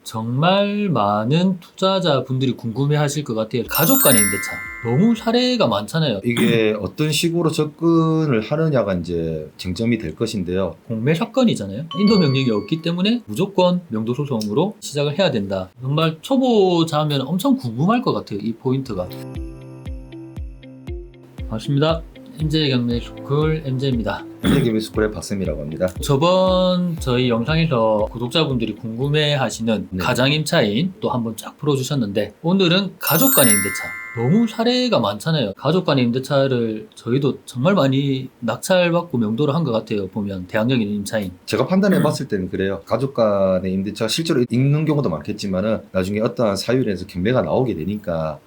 정말 많은 투자자분들이 궁금해하실 것 같아요. 가족 간의 임대차 너무 사례가 많잖아요. 이게 어떤 식으로 접근을 하느냐가 이제 쟁점이 될 것인데요. 공매 사건이잖아요. 인도 명령이 없기 때문에 무조건 명도 소송으로 시작을 해야 된다. 정말 초보자면 엄청 궁금할 것 같아요. 이 포인트가. 반갑습니다. MJ 경매 스쿨 MJ입니다. 경매스쿨의 박쌤이라고 합니다. 저번 저희 영상에서 구독자분들이 궁금해하시는 네. 가장임차인 또 한번 쫙 풀어주셨는데, 오늘은 가족 간의 임대차. 너무 사례가 많잖아요. 가족 간의 임대차를 저희도 정말 많이 낙찰받고 명도를 한 것 같아요. 보면 대항력 있는 임차인. 제가 판단해 봤을 때는 그래요. 가족 간의 임대차가 실제로 있는 경우도 많겠지만은 나중에 어떠한 사유에서 경매가 나오게 되니까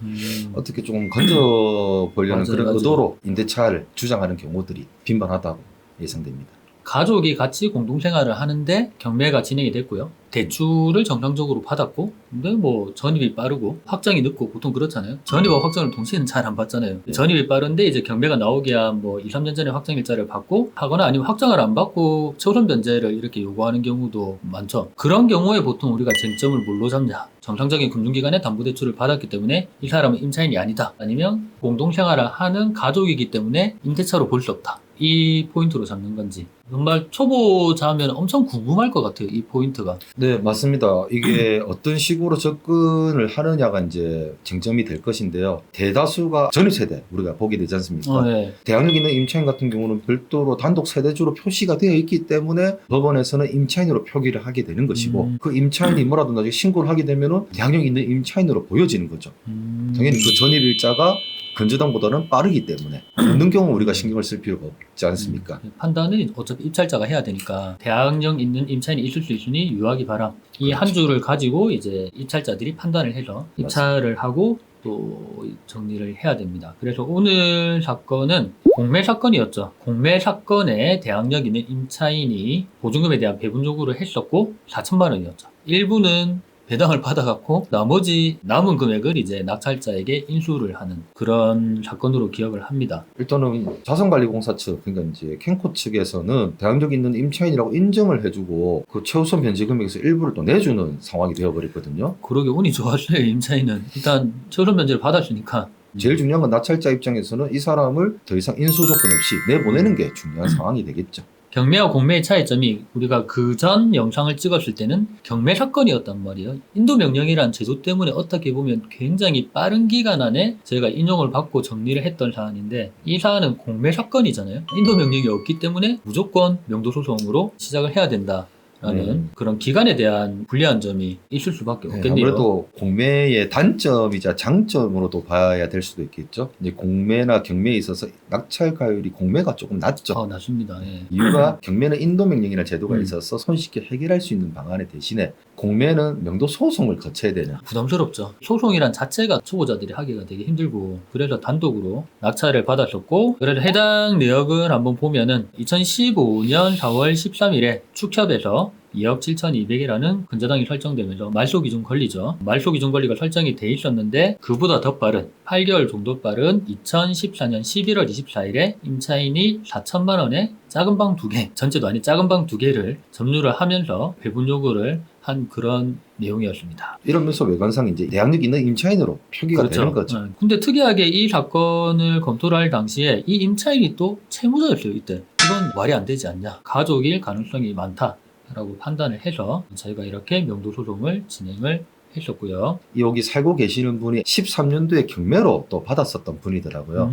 어떻게 조금 건져 보려는 맞아요, 그런 맞아요. 의도로 임대차를 주장하는 경우들이 빈번하다고 예상됩니다. 가족이 같이 공동생활을 하는데 경매가 진행이 됐고요. 대출을 정상적으로 받았고, 근데 뭐 전입이 빠르고 확정이 늦고 보통 그렇잖아요. 전입과 확정을 동시에는 잘 안 받잖아요. 네. 전입이 빠른데 이제 경매가 나오기야 뭐 2, 3년 전에 확정일자를 받고 하거나 아니면 확정을 안 받고 최우선 변제를 이렇게 요구하는 경우도 많죠. 그런 경우에 보통 우리가 쟁점을 뭘로 잡냐? 정상적인 금융기관의 담보대출을 받았기 때문에 이 사람은 임차인이 아니다. 아니면 공동생활을 하는 가족이기 때문에 임대차로 볼 수 없다. 이 포인트로 잡는 건지. 정말 초보자면 엄청 궁금할 것 같아요. 이 포인트가. 네, 맞습니다. 이게 어떤 식으로 접근을 하느냐가 이제 쟁점이 될 것인데요. 대다수가 전입 세대 우리가 보게 되지 않습니까? 네. 대항력 있는 임차인 같은 경우는 별도로 단독 세대주로 표시가 되어 있기 때문에 법원에서는 임차인으로 표기를 하게 되는 것이고, 그 임차인이 뭐라도 나중에 신고를 하게 되면은 대항력 있는 임차인으로 보여지는 거죠. 당연히 그 전입 일자가 건저당보다는 빠르기 때문에 없는 경우 우리가 신경을 쓸 필요가 없지 않습니까? 판단은 어차피 입찰자가 해야 되니까 대항력 있는 임차인이 있을 수 있으니 유하기 바람. 이 한 그렇죠. 주를 가지고 이제 입찰자들이 판단을 해서 입찰을 하고 또 정리를 해야 됩니다. 그래서 오늘 사건은 공매 사건이었죠. 공매 사건에 대항력 있는 임차인이 보증금에 대한 배분 요구를 했었고 4천만 원이었죠. 일부는 배당을 받아갖고 나머지 남은 금액을 이제 낙찰자에게 인수를 하는 그런 사건으로 기억을 합니다. 일단은 자산관리공사 측, 그러니까 이제 캔코 측에서는 대항력 있는 임차인이라고 인정을 해주고 그 최우선 변제 금액에서 일부를 또 내주는 상황이 되어버렸거든요. 그러게 운이 좋았어요. 임차인은 일단 최우선 변제를 받았으니까. 제일 중요한 건 낙찰자 입장에서는 이 사람을 더 이상 인수 조건 없이 내보내는 게 중요한 상황이 되겠죠. 경매와 공매의 차이점이 우리가 그 전 영상을 찍었을 때는 경매 사건이었단 말이에요. 인도 명령이란 제도 때문에 어떻게 보면 굉장히 빠른 기간 안에 저희가 인용을 받고 정리를 했던 사안인데, 이 사안은 공매 사건이잖아요. 인도 명령이 없기 때문에 무조건 명도 소송으로 시작을 해야 된다. 라는 그런 기간에 대한 불리한 점이 있을 수밖에 없겠네요. 아무래도 공매의 단점이자 장점으로도 봐야 될 수도 있겠죠. 이제 공매나 경매에 있어서 낙찰 가율이 공매가 조금 낮죠. 낮습니다. 예. 이유가 경매는 인도명령이라는 제도가 음. 있어서 손쉽게 해결할 수 있는 방안에 대신에 공매는 명도 소송을 거쳐야 되는. 부담스럽죠. 소송이란 자체가 초보자들이 하기가 되게 힘들고, 그래서 단독으로 낙찰을 받았었고, 그래서 해당 내역을 한번 보면은 2015년 4월 13일에 축협에서 2억 7,200이라는 근저당이 설정되면서 말소 기준 권리죠. 말소 기준 권리가 설정이 돼 있었는데, 그보다 더 빠른 8개월 정도 빠른 2014년 11월 24일에 임차인이 4천만 원에 작은 방 2개, 전체도 아닌 작은 방 2개를 점유를 하면서 배분 요구를 한 그런 내용이었습니다. 이러면서 외관상 이제 대항력 있는 임차인으로 표기가 되는 거죠. 근데 특이하게 이 사건을 검토를 할 당시에 이 임차인이 또 채무자였어요. 이때 이건 말이 안 되지 않냐, 가족일 가능성이 많다라고 판단을 해서 저희가 이렇게 명도 소송을 진행을 했었고요. 여기 살고 계시는 분이 13년도에 경매로 또 받았었던 분이더라고요.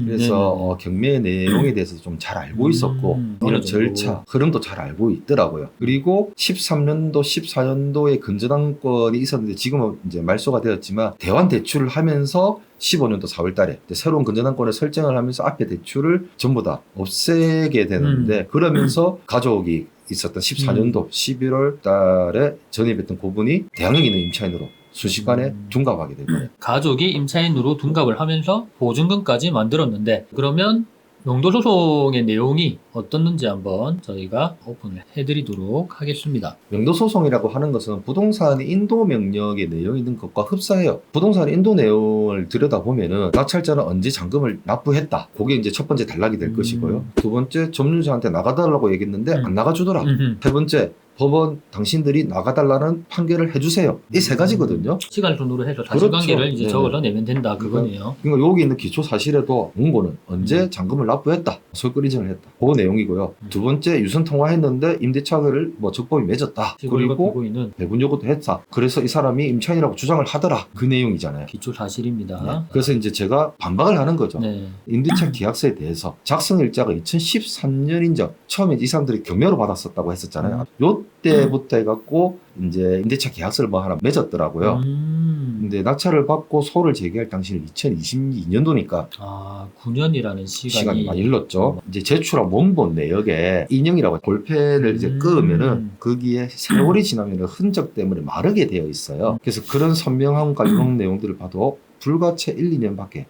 그래서 경매 내용에 대해서 좀 잘 알고 있었고 어느 이런 정도. 절차, 흐름도 잘 알고 있더라고요. 그리고 13년도, 14년도에 건저당권이 있었는데 지금은 이제 말소가 되었지만 대환 대출을 하면서 15년도 4월 달에 새로운 건전한권을 설정을 하면서 앞에 대출을 전부 다 없애게 되는데, 그러면서 가족이 있었던 14년도 11월 달에 전입했던 고분이 대항력 있는 임차인으로 순식간에 둔갑하게 되고요. 가족이 임차인으로 둔갑을 하면서 보증금까지 만들었는데, 그러면 명도소송의 내용이 어떻는지 한번 저희가 오픈을 해드리도록 하겠습니다. 명도소송이라고 하는 것은 부동산의 인도 명령의 내용이 있는 것과 흡사해요. 부동산의 인도 내용을 들여다보면은 낙찰자는 언제 잔금을 납부했다. 그게 이제 첫 번째 단락이 될 것이고요. 두 번째, 점유자한테 나가달라고 얘기했는데 안 나가주더라. 세 번째, 법원 당신들이 나가달라는 판결을 해주세요. 이 세 가지거든요. 시간 순으로 해서 그렇죠. 사실관계를 이제 네. 적어서 내면 된다 그거네요. 그러니까 여기 있는 기초 사실에도 원고는 언제 잔금을 납부했다, 소유권 이전을 했다. 그 내용이고요. 두 번째 유선 통화했는데 임대차를 뭐 적법히 맺었다. 그리고 그리고 피고인은 배분 요구도 했다. 그래서 이 사람이 임차인이라고 주장을 하더라. 그 내용이잖아요. 기초 사실입니다. 네. 그래서 이제 제가 반박을 하는 거죠. 네. 임대차 계약서에 대해서 작성일자가 2013년인적 처음에 이 사람들이 경매로 받았었다고 했었잖아요. 요때부터 해갖고 이제 임대차 계약서를 뭐 하나 맺었더라고요. 근데 낙찰을 받고 소를 제기할 당시는 2022년도니까 아, 9년이라는 시간이 많이 흘렀죠. 이제 제출한 원본 내역에 인형이라고 볼펜을 이제 끄면은 거기에 세월이 지나면 흔적 때문에 마르게 되어 있어요. 그래서 그런 선명함과 이런 내용들을 봐도 불과 채 1, 2년밖에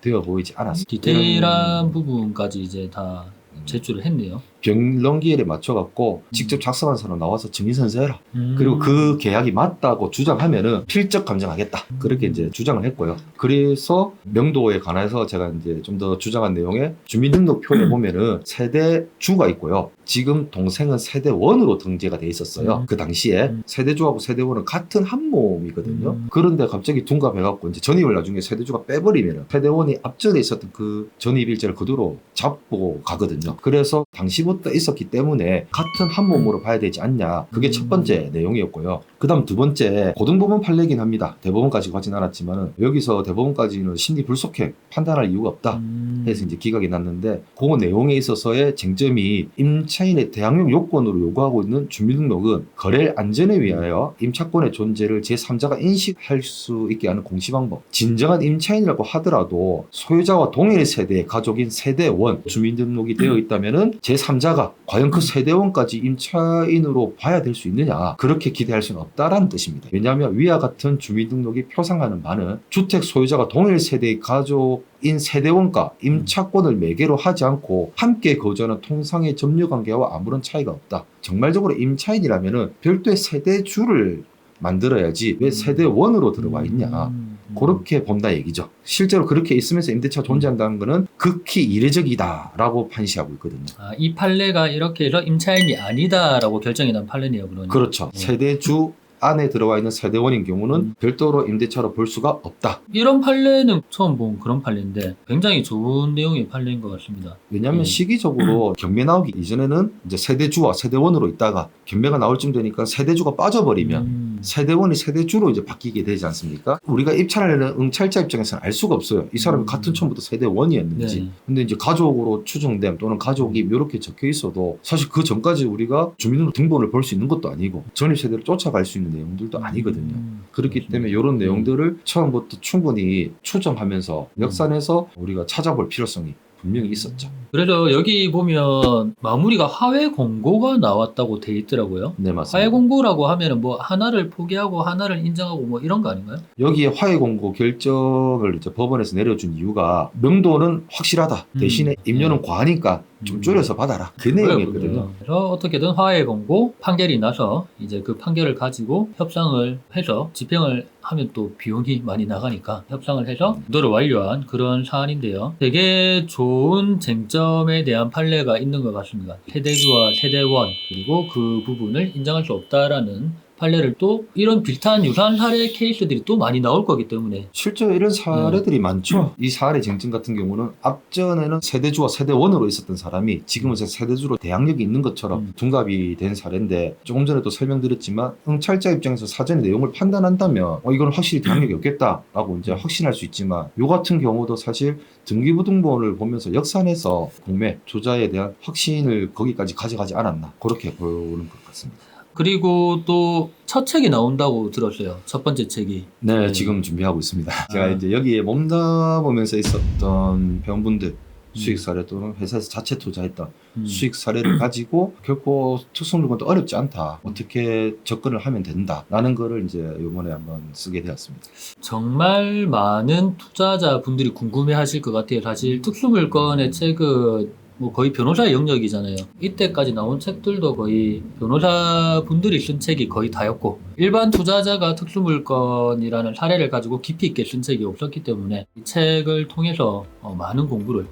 되어 보이지 않았어요. 디테일한 부분까지 이제 다 제출을 했네요. 병론기일에 맞춰갖고 직접 작성한 사람 나와서 증인선서해라. 그리고 그 계약이 맞다고 주장하면은 필적 감정하겠다. 그렇게 이제 주장을 했고요. 그래서 명도에 관해서 제가 이제 좀 더 주장한 내용에 주민등록표에 보면은 세대주가 있고요. 지금 동생은 세대원으로 등재가 돼 있었어요. 그 당시에 세대주하고 세대원은 같은 한 몸이거든요. 그런데 갑자기 둔갑해갖고 이제 전입을 나중에 세대주가 빼버리면은 세대원이 앞전에 있었던 그 전입일자를 그대로 잡고 가거든요. 그래서 당시부터 있었기 때문에 같은 한 몸으로 봐야 되지 않냐. 그게 첫 번째 내용이었고요. 그 다음 두 번째, 고등법원 판례긴 합니다. 대법원까지 가진 않았지만은 여기서 대법원까지는 심리 불속해 판단할 이유가 없다 해서 이제 기각이 났는데, 그 내용에 있어서의 쟁점이 임차인의 대항력 요건으로 요구하고 있는 주민등록은 거래 안전에 위하여 임차권의 존재를 제3자가 인식할 수 있게 하는 공시방법. 진정한 임차인이라고 하더라도 소유자와 동일 세대의 가족인 세대원 주민등록이 되어 있다면은 제3자가 과연 그 세대원까지 임차인으로 봐야 될 수 있느냐, 그렇게 기대할 수는 없다라는 뜻입니다. 왜냐하면 위와 같은 주민등록이 표상하는 바는 주택 소유자가 동일 세대의 가족인 세대원과 임차권을 매개로 하지 않고 함께 거주하는 통상의 점유관계와 아무런 차이가 없다. 정말적으로 임차인이라면은 별도의 세대주를 만들어야지 왜 세대원으로 들어와 있냐, 그렇게 본다 얘기죠. 실제로 그렇게 있으면서 임대차가 존재한다는 것은 극히 이례적이다라고 판시하고 있거든요. 아, 이 판례가 이렇게 해서 임차인이 아니다라고 결정이 난 판례네요, 그러니. 그렇죠. 세대주 안에 들어와 있는 세대원인 경우는 별도로 임대차로 볼 수가 없다. 이런 판례는 처음 본 그런 판례인데 굉장히 좋은 내용의 판례인 것 같습니다. 왜냐하면 시기적으로 경매 나오기 이전에는 이제 세대주와 세대원으로 있다가 경매가 나올 쯤 되니까 세대주가 빠져버리면 세대원이 세대주로 이제 바뀌게 되지 않습니까? 우리가 입찰하는 응찰자 입장에서는 알 수가 없어요. 이 사람이 같은 처음부터 세대원이었는지. 네. 근데 이제 가족으로 추정됨 또는 가족이 이렇게 적혀 있어도 사실 그 전까지 우리가 주민등록 등본을 볼 수 있는 것도 아니고 전입세대를 쫓아갈 수 있는 내용들도 아니거든요. 그렇기 때문에 이런 내용들을 처음부터 충분히 추정하면서 역산해서 우리가 찾아볼 필요성이 분명히 있었죠. 그래서 여기 보면 마무리가 하회 공고가 나왔다고 돼 있더라고요. 네, 맞습니다. 하회 공고라고 하면은 뭐 하나를 포기하고 하나를 인정하고 뭐 이런 거 아닌가요? 여기에 화해 공고 결정을 이제 법원에서 내려준 이유가 명도는 확실하다. 대신에 임료는 과하니까 좀 줄여서 받아라. 그 내용이거든요. 그래서 어떻게든 화해 공고 판결이 나서 이제 그 판결을 가지고 협상을 해서 집행을 하면 또 비용이 많이 나가니까 협상을 해서 구도를 완료한 그런 사안인데요. 되게 좋은 쟁점에 대한 판례가 있는 것 같습니다. 세대주와 세대원, 그리고 그 부분을 인정할 수 없다라는 판례를 또 이런 비슷한 유사한 사례 케이스들이 또 많이 나올 거기 때문에 실제로 이런 사례들이 많죠. 이 사례 쟁점 같은 경우는 앞전에는 세대주와 세대원으로 있었던 사람이 지금은 세대주로 대항력이 있는 것처럼 둔갑이 된 사례인데, 조금 전에도 설명드렸지만 응찰자 입장에서 사전에 내용을 판단한다면 이건 확실히 대항력이 없겠다라고 이제 확신할 수 있지만, 요 같은 경우도 사실 등기부등본을 보면서 역산해서 공매 조자에 대한 확신을 거기까지 가져가지 않았나, 그렇게 보는 것 같습니다. 그리고 또 첫 책이 나온다고 들었어요. 첫 번째 책이. 네, 지금 준비하고 있습니다. 제가 이제 여기에 몸담으면서 있었던 회원분들 수익 사례 또는 회사에서 자체 투자했던 수익 사례를 가지고 결코 특수물건도 어렵지 않다, 어떻게 접근을 하면 된다라는 거를 이제 이번에 한번 쓰게 되었습니다. 정말 많은 투자자분들이 궁금해하실 것 같아요. 사실 특수물건의 책은 뭐 거의 변호사의 영역이잖아요. 이때까지 나온 책들도 거의 변호사분들이 쓴 책이 거의 다였고, 일반 투자자가 특수물건이라는 사례를 가지고 깊이 있게 쓴 책이 없었기 때문에 이 책을 통해서 많은 공부를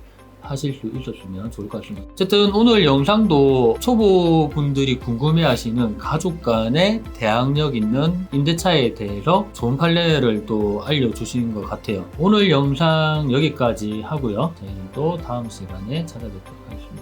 하실 수 있었으면 좋을 것 같습니다. 어쨌든 오늘 영상도 초보분들이 궁금해하시는 가족 간의 대항력 있는 임대차에 대해서 좋은 판례를 또 알려주신 것 같아요. 오늘 영상 여기까지 하고요. 저희는 또 다음 시간에 찾아뵙도록 하겠습니다.